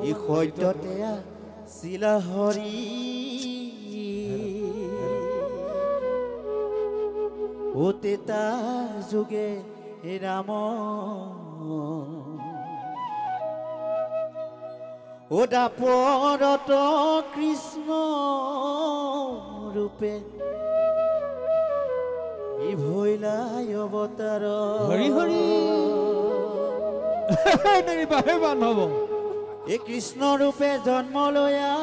ই সত্যতে আছিলা হৰি ও তেতা যোগে ৰাম ও দাপৰত কৃষ্ণ ৰূপে ই ভৈলাই অৱতাৰ হৰি হৰি নেৰি বাহে বান্ধব এই কৃষ্ণ ৰূপে জন্ম লয়া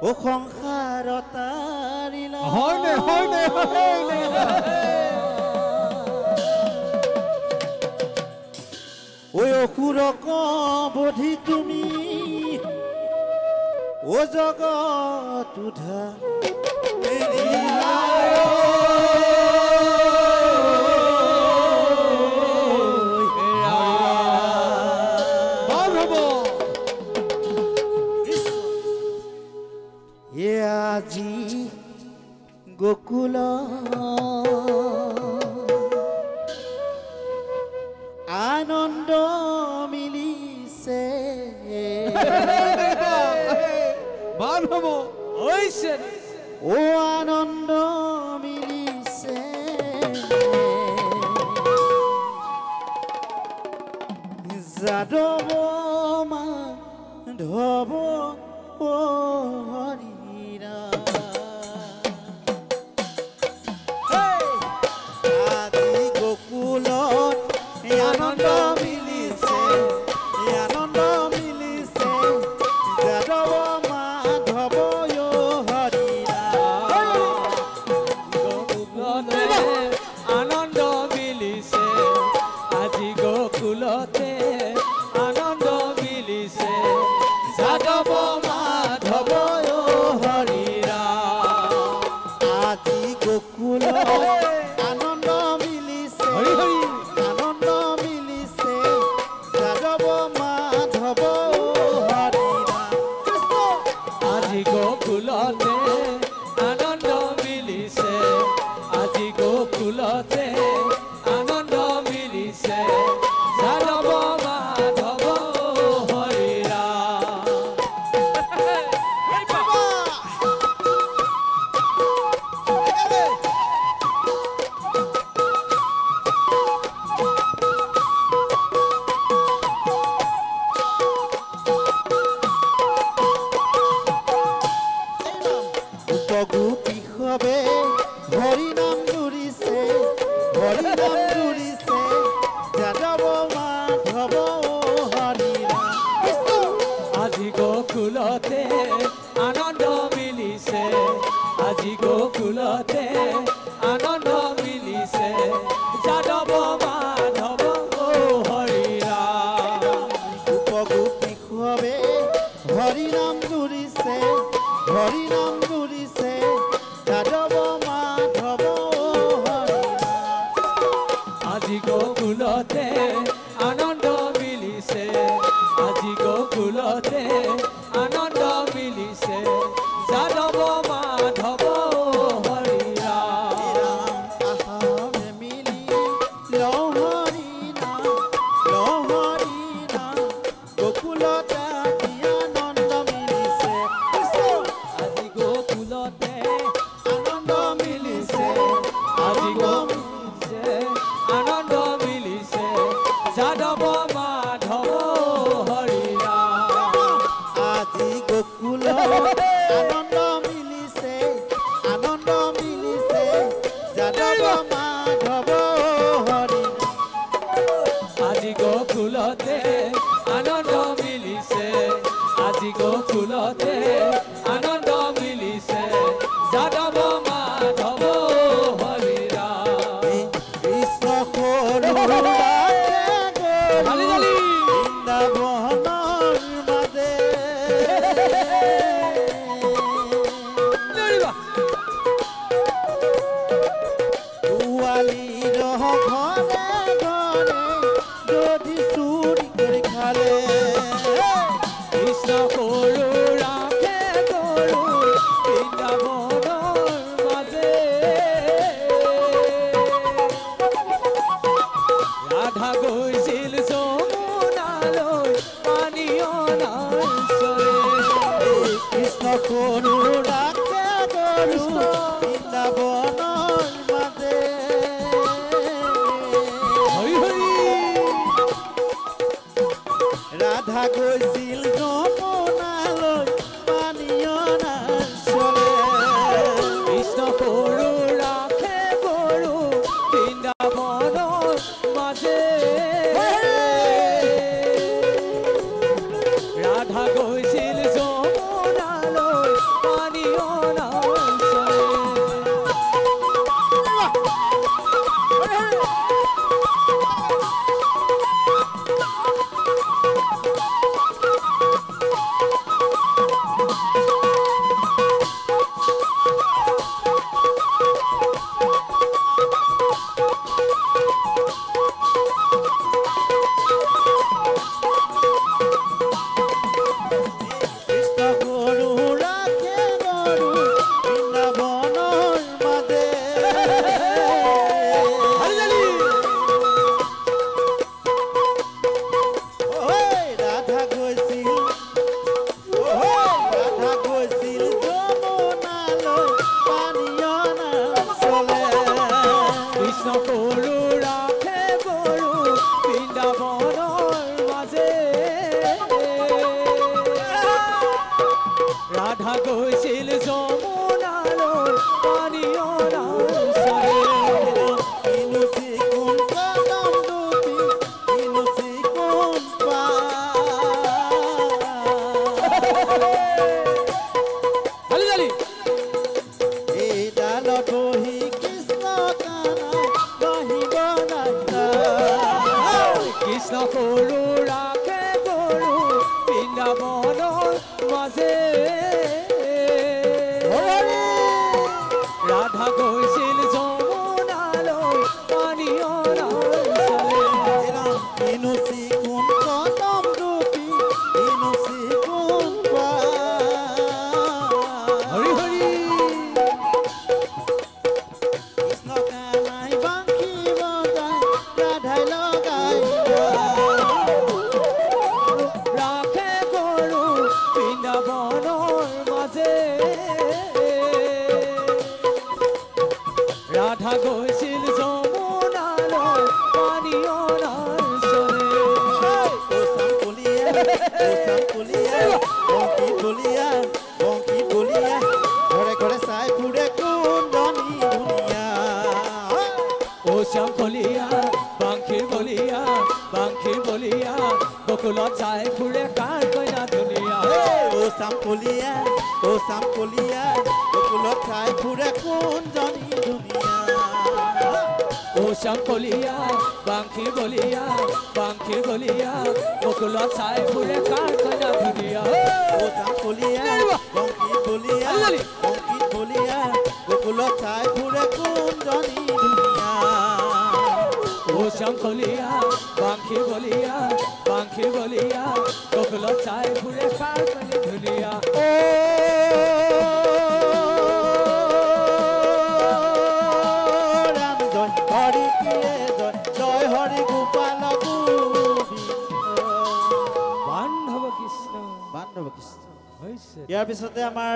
ও সংসাৰ তাৰিলা হয় নে ঐ অসুৰক বধি তুমি ও জগত উধা আজি গোকুল আনন্দ মিলিছে বান্ধব ও আনন্দ মিলিছে যাদৱ মাধৱ ও হৰি আনন্দ মিলিছে আনন্দ মিলিছে যাদৱ মাধৱ হৰি আনন্দ মিলিছে আজি গোকুলতে আনন্দ মিলিছে যাদৱ মাধৱ হৰি আজি গোকুল আনন্দ মিলিছে আনন্দ মিলিছে যাদৱ মাধৱ হৰি আজি গোকুলতে আনন্দ মিলিছে আজি গোকুলতে আনন্দ মিলিছে যাদৱ মাধৱ হৰি উপগোপী সবে হৰি নাম জুৰিছে যাদৱ মাধৱ হৰি আজি গোকুলতে আনন্দ মিলিছে আজি গোকুলতে আনন্দ মিলিছে যাদৱ মাধৱ হৰি উপগোপী সবে হৰি নাম জুৰিছে যাদৱ মাধৱ হৰি আজি গোকুলতে আনন্দ মিলিছে আজি গোকুলতে আনন্দ মিলিছে যাদৱ মাধৱ হৰি মিলি লহৰি নাম গোকুলত আনন্দ মিলিছে আজি গোকুলতে আনন্দ মিলিছে আজি গোকুলতে আনন্দ মিলিছে যাদৱ মাধৱ হৰি আজি গোকুল আনন্দ মিলিছে যাদৱ মাধৱ হৰি আজি গোকুলতে আনন্দ মিলিছে আজি গোকুলতে আনন্দ মিলিছে যাদৱ মাধৱ হৰি কৃষ্ণ সৰু বৃন্দাবনৰ মাজে পোৱালীৰ ঘৰে ঘৰে যদি চুৰি কৰি খালে কৃষ্ণ সৰু ৰাখে গৰু বৃন্দাবনৰ মাজে ৰাধা গৈছিল যমুনালৈ পানীয় সৰু ৰাখে গৰু বৃন্দাবনৰ মাজে হৰি হৰি ৰাধা গৈছিল যমুনালৈ পানী অনাৰ চলে কৃষ্ণ সৰু ৰাখে গৰু বৃন্দাবনৰ মাজে ৰাধা গৈছিল যমুনালৈ পানী অনাৰ চলে কৃষ্ণ সৰু ৰাখে গৰু বৃন্দাবনৰ মাজে ৰাধা গৈছিল যমুনালৈ পানী অনাৰ চলে কৃষ্ণ সৰু ৰাখে গৰু বৃন্দাবনৰ মাজে ৰাধা গৈছিল যমুনালৈ পানী অনাৰ চলে ইনুচি কোন কদম দুটি ইনুচি কোন হালি জালি এই ডালত বহি কৃষ্ণ কানা বাহিব নাইতা কৃষ্ণ সৰু ৰাখে গৰু বৃন্দাবনৰ মাজে ৰাধা গৈছিল যমুনালৈ পানী অনাৰ চলে ইনুচি কোন কদম দুটি ইনুচি কোন হৰি হৰি কৃষ্ণ কানাই বাঁশী বজাই ৰাধাই লগাই ৰাখে গৰু বৃন্দাবনৰ মাজে ৰাধা গৈছিল যমুনালৈ পানী অনাৰ চলে ও চাংকুলিয়া বংশী বলিয়া ঘৰে ঘৰে চাই ফুৰে কুন্দনী ধুনীয়া ও শংকলিয়া বাংশীৰ বলিয়া বকুলত চাই ফুৰে কাৰ কইনা ধুনীয়া ও চাংকুলিয়া বকুলত চাই ফুৰে কুন্দনী ধুনীয়া ও শংকলিয়া বাংশীৰ বলিয়া বকুলত চাই ফুৰে কাৰ কইনা ধুনীয়া ও চাংকুলিয়া বংশী বলিয়া বকুলত চাই ফুৰে কুন্দনী ধুনীয়া ও শংকলিয়া বাংশীৰ বলিয়া বকুলত চাই ফুৰে কাৰ কইনা ধুনীয়া ৰাম জয় হৰি প্ৰিয়ে জয় হৰি গোপাল বান্ধৱ কৃষ্ণ বান্ধৱ কৃষ্ণ হৈছে ইয়াৰ পিছতে আমাৰ